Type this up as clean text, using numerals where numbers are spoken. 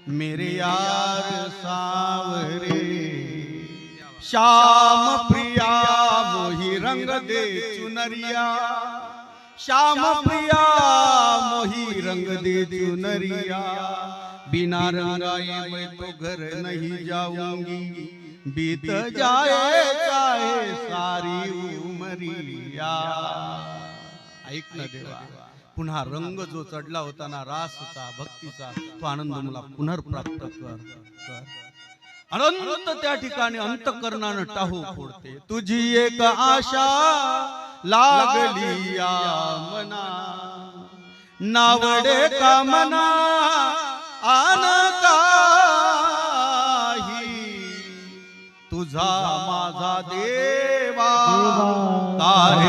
मेरे यार सावरे श्याम प्रिया मोही रंग दे चुनरिया श्याम प्रिया मोही रंग दे चुनरिया बिना रंगाए मैं तो घर नहीं जाऊंगी बीत जाए चाहे सारी उमरिया। ऐक ना देवा, पुन्हा रंग जो चढला होता ना रासचा भक्तीचा तो आनंद मला पुनर्प्राप्त कर। अनंत त्या ठिकाणी अंतकरणानं टाहू फोडते तुझी एक आशा लागली या मना नावडे कामना आन काही तुझा माझा देवा कार्य